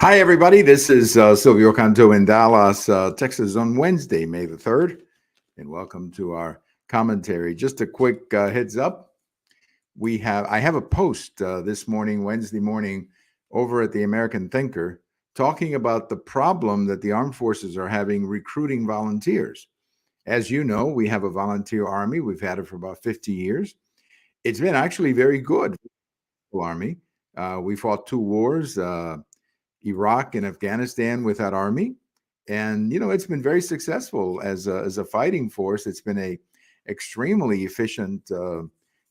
Hi, everybody. This is Silvio Canto in Dallas, Texas on Wednesday, May the 3rd. And welcome to our commentary. Just a quick heads up. I have a post this morning, Wednesday morning, over at the American Thinker, talking about the problem that the armed forces are having recruiting volunteers. As you know, we have a volunteer army. We've had it for about 50 years. It's been actually very good, army. We fought two wars. Iraq and Afghanistan with that army. And it's been very successful as a fighting force. It's been a extremely efficient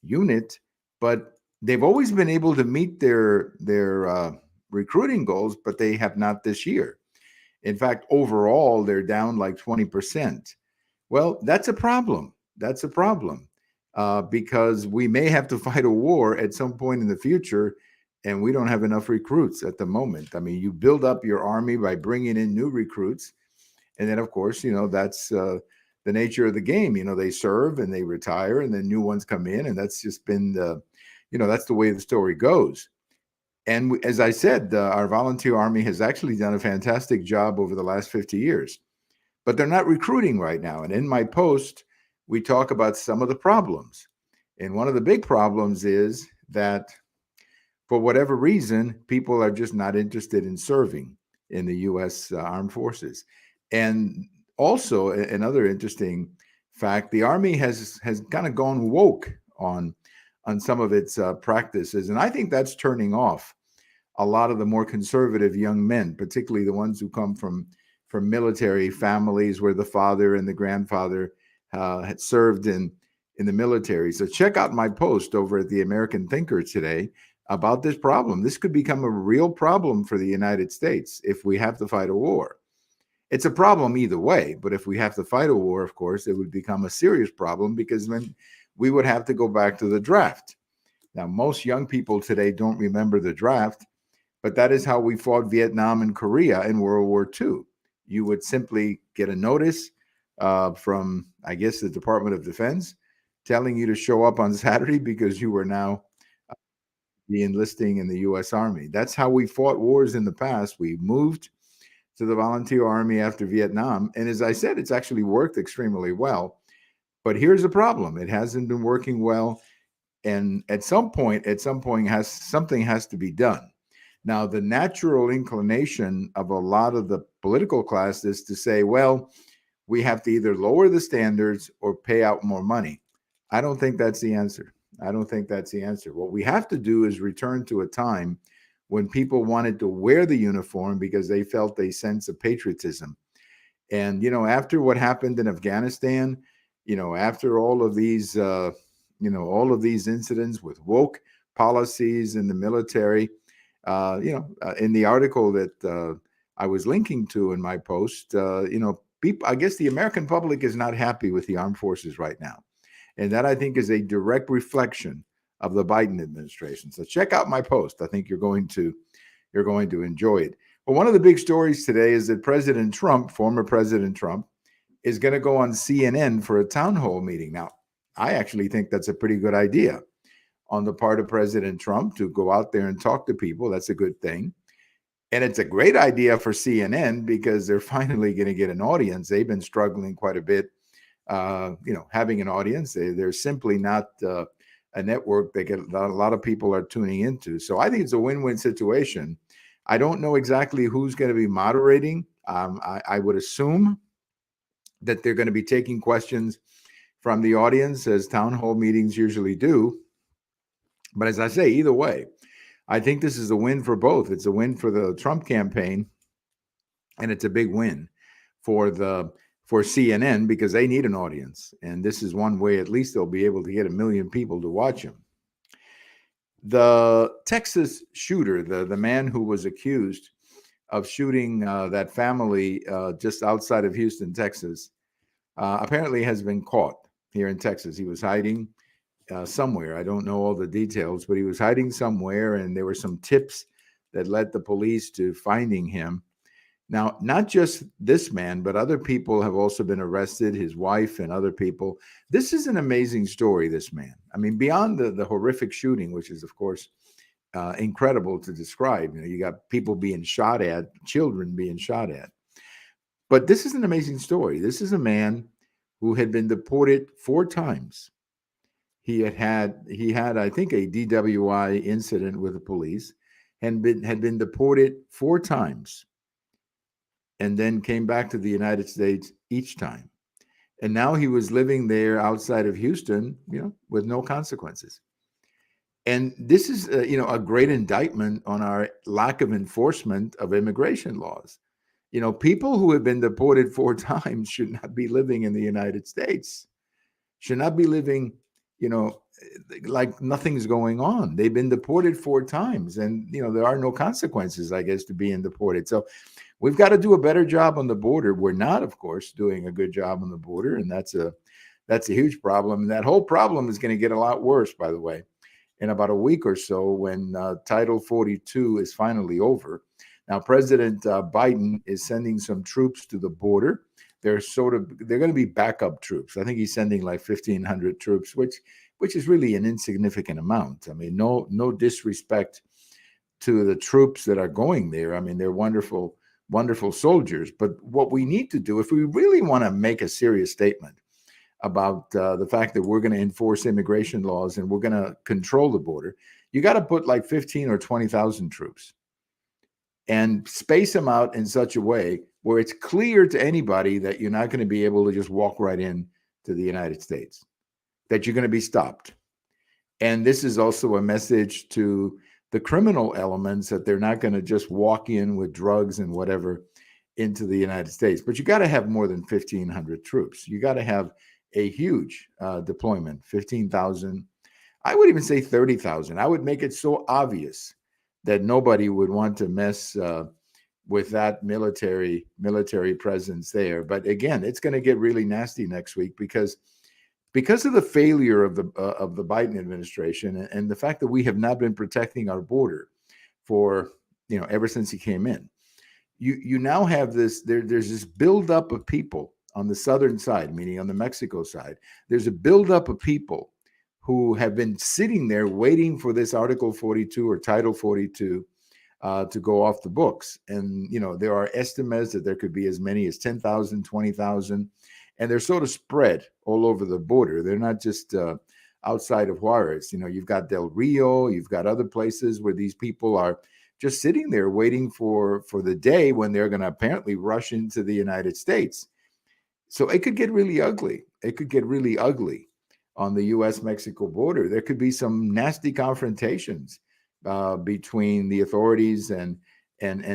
unit, but they've always been able to meet their recruiting goals, but they have not this year. In fact, overall, they're down like 20%. Well, that's a problem. That's a problem because we may have to fight a war at some point in the future, and we don't have enough recruits at the moment. I mean, you build up your army by bringing in new recruits, and then, of course, that's the nature of the game. They serve and they retire, and then new ones come in, and that's just been that's the way the story goes. And as I said, our volunteer army has actually done a fantastic job over the last 50 years, but they're not recruiting right now. And in my post, we talk about some of the problems. And one of the big problems is that for whatever reason, people are just not interested in serving in the U.S. Armed Forces. And also, another interesting fact: the Army has kind of gone woke on some of its practices, and I think that's turning off a lot of the more conservative young men, particularly the ones who come from military families where the father and the grandfather had served in the military. So check out my post over at the American Thinker today about this problem. This could become a real problem for the United States if we have to fight a war. It's a problem either way, but if we have to fight a war, of course, it would become a serious problem because then we would have to go back to the draft. Now, most young people today don't remember the draft, but that is how we fought Vietnam and Korea in World War II. You would simply get a notice from, I guess, the Department of Defense telling you to show up on Saturday because you were now the enlisting in the U.S. Army. That's how we fought wars in the past. We moved to the volunteer army after Vietnam. And as I said, it's actually worked extremely well. But here's the problem. It hasn't been working well. And at some point, something has to be done. Now, the natural inclination of a lot of the political class is to say, well, we have to either lower the standards or pay out more money. I don't think that's the answer. I don't think that's the answer. What we have to do is return to a time when people wanted to wear the uniform because they felt a sense of patriotism. And, after what happened in Afghanistan, after all of these incidents with woke policies in the military, in the article that I was linking to in my post, people, I guess the American public is not happy with the armed forces right now. And that, I think, is a direct reflection of the Biden administration. So check out my post. I think you're going to enjoy it. But one of the big stories today is that President Trump, former President Trump, is going to go on CNN for a town hall meeting. Now, I actually think that's a pretty good idea on the part of President Trump to go out there and talk to people. That's a good thing. And it's a great idea for CNN because they're finally going to get an audience. They've been struggling quite a bit, having an audience. They're simply not a network that a lot of people are tuning into. So I think it's a win-win situation. I don't know exactly who's going to be moderating. I would assume that they're going to be taking questions from the audience, as town hall meetings usually do. But as I say, either way, I think this is a win for both. It's a win for the Trump campaign, and it's a big win for CNN because they need an audience. And this is one way at least they'll be able to get 1 million people to watch him. The Texas shooter, the man who was accused of shooting that family just outside of Houston, Texas, apparently has been caught here in Texas. He was hiding somewhere. I don't know all the details, but he was hiding somewhere, and there were some tips that led the police to finding him. Now, not just this man, but other people have also been arrested, his wife and other people. This is an amazing story, this man. I mean, beyond the horrific shooting, which is, of course, incredible to describe. You got people being shot at, children being shot at. But this is an amazing story. This is a man who had been deported 4 times. He had I think a DWI incident with the police, and had been deported 4 times, and then came back to the United States each time. And now he was living there outside of Houston, with no consequences. And this is, a great indictment on our lack of enforcement of immigration laws. People who have been deported 4 times should not be living in the United States, should not be living, like nothing's going on. They've been deported 4 times, and, there are no consequences, I guess, to being deported. So we've got to do a better job on the border. We're not, of course, doing a good job on the border, and that's a huge problem. And that whole problem is going to get a lot worse, by the way, in about a week or so, when Title 42 is finally over. Now, President Biden is sending some troops to the border. They're going to be backup troops. I think he's sending like 1,500 troops, which is really an insignificant amount. I mean, no disrespect to the troops that are going there. I mean, they're wonderful, wonderful soldiers. But what we need to do, if we really want to make a serious statement about the fact that we're going to enforce immigration laws and we're going to control the border, you got to put like 15 or 20,000 troops and space them out in such a way where it's clear to anybody that you're not going to be able to just walk right in to the United States, that you're going to be stopped. And this is also a message to the criminal elements that they're not going to just walk in with drugs and whatever into the United States. But you got to have more than 1,500 troops. You got to have a huge deployment, 15,000. I would even say 30,000. I would make it so obvious that nobody would want to mess with that military presence there. But again, it's going to get really nasty next week because of the failure of the Biden administration and the fact that we have not been protecting our border for ever since he came in. You now have this. There's this buildup of people on the southern side, meaning on the Mexico side. There's a buildup of people who have been sitting there waiting for this Article 42 or Title 42 to go off the books. And, there are estimates that there could be as many as 10,000, 20,000, and they're sort of spread all over the border. They're not just outside of Juarez. You've got Del Rio, you've got other places where these people are just sitting there waiting for the day when they're going to apparently rush into the United States. So it could get really ugly. It could get really ugly on the U.S.-Mexico border. There could be some nasty confrontations between the authorities and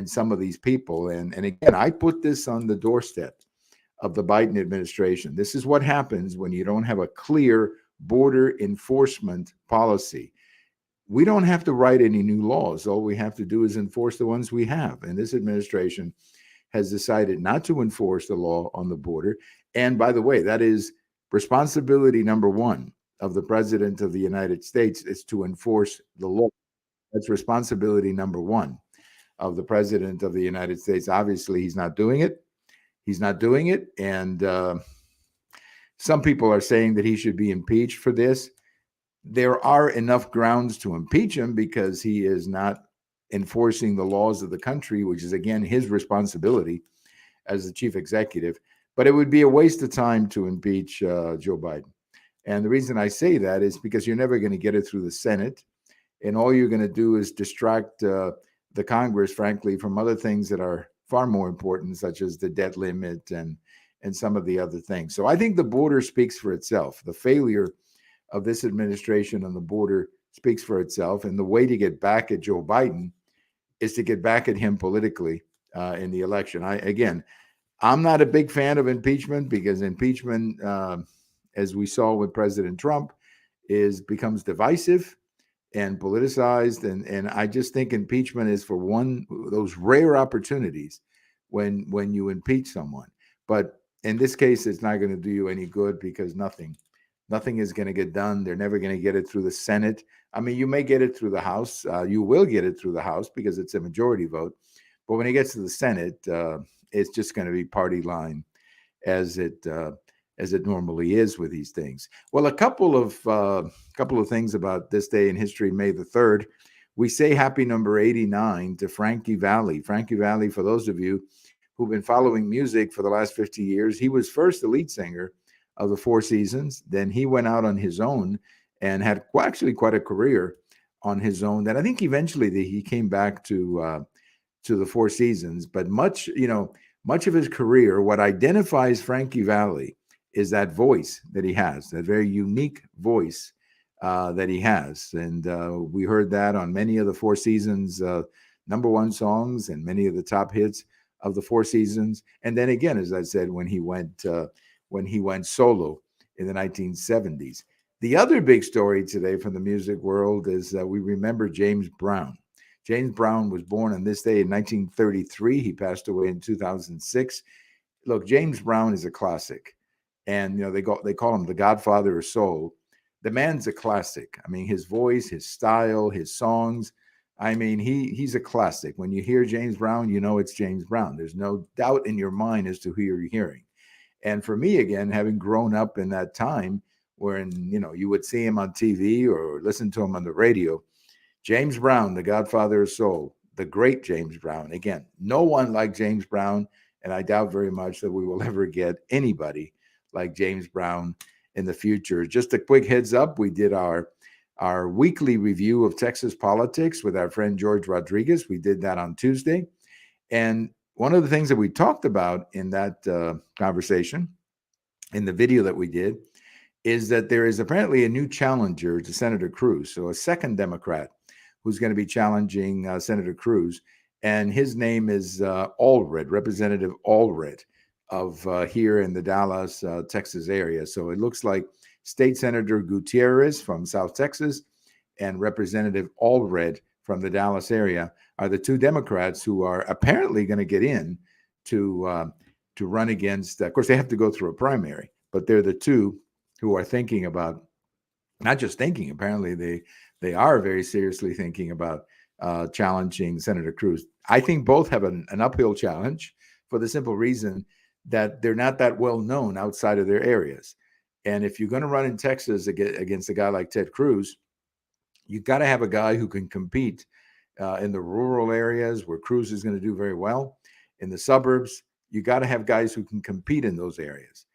some of these people. And again, I put this on the doorstep of the Biden administration. This is what happens when you don't have a clear border enforcement policy. We don't have to write any new laws. All we have to do is enforce the ones we have. And this administration has decided not to enforce the law on the border. And by the way, that is responsibility number one of the president of the United States, is to enforce the law. That's responsibility number one of the president of the United States. Obviously, he's not doing it. He's not doing it. And some people are saying that he should be impeached for this. There are enough grounds to impeach him because he is not enforcing the laws of the country, which is, again, his responsibility as the chief executive. But it would be a waste of time to impeach Joe Biden. And the reason I say that is because you're never going to get it through the Senate. And all you're going to do is distract the Congress, frankly, from other things that are far more important, such as the debt limit and some of the other things. So I think the border speaks for itself. The failure of this administration on the border speaks for itself. And the way to get back at Joe Biden is to get back at him politically in the election. I'm not a big fan of impeachment because impeachment, as we saw with President Trump, becomes divisive and politicized. And I just think impeachment is for those rare opportunities when you impeach someone. But in this case, it's not going to do you any good because nothing is going to get done. They're never going to get it through the Senate. I mean, you may get it through the House. You will get it through the House because it's a majority vote. But when it gets to the Senate, it's just going to be party line as it normally is with these things. Well, a couple of things about this day in history, May the 3rd. We say happy number 89 to Frankie Valli. Frankie Valli, for those of you who've been following music for the last 50 years, he was first the lead singer of the Four Seasons. Then he went out on his own and had actually quite a career on his own. Then I think eventually he came back to the Four Seasons. But much of his career, what identifies Frankie Valli is that voice that he has, that very unique voice that he has. And we heard that on many of the Four Seasons number one songs and many of the top hits of the Four Seasons. And then again, as I said, when he went solo in the 1970s. The other big story today from the music world is that we remember James Brown. James Brown was born on this day in 1933. He passed away in 2006. Look, James Brown is a classic, and they call him the Godfather of soul. The man's a classic. I mean, his voice, his style, his songs. I mean, he's a classic. When you hear James Brown, you know it's James Brown. There's no doubt in your mind as to who you're hearing. And for me, again, having grown up in that time, when you would see him on TV or listen to him on the radio, James Brown, the Godfather of soul, the great James Brown. Again, no one like James Brown, and I doubt very much that we will ever get anybody like James Brown in the future. Just a quick heads up, we did our weekly review of Texas politics with our friend George Rodriguez. We did that on Tuesday. And one of the things that we talked about in that conversation, in the video that we did, is that there is apparently a new challenger to Senator Cruz. So a second Democrat who's going to be challenging Senator Cruz. And his name is Allred, Representative Allred of here in the Dallas, Texas area. So it looks like State Senator Gutierrez from South Texas and Representative Allred from the Dallas area are the two Democrats who are apparently going to get in to run against. Of course, they have to go through a primary, but they're the two who are thinking about, not just thinking, apparently they are very seriously thinking about challenging Senator Cruz. I think both have an uphill challenge for the simple reason that they're not that well known outside of their areas. And if you're going to run in Texas against a guy like Ted Cruz, you've got to have a guy who can compete in the rural areas where Cruz is going to do very well. In the suburbs, you got to have guys who can compete in those areas.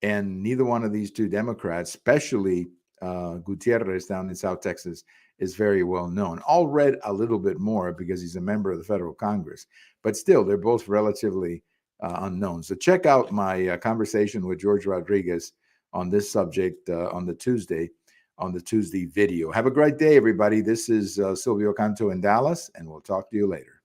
And neither one of these two Democrats, especially Gutierrez down in South Texas, is very well known. Allred a little bit more because he's a member of the federal Congress. But still, they're both relatively unknown. So check out my conversation with George Rodriguez on this subject on the Tuesday video. Have a great day, everybody. This is Silvio Canto in Dallas, and we'll talk to you later.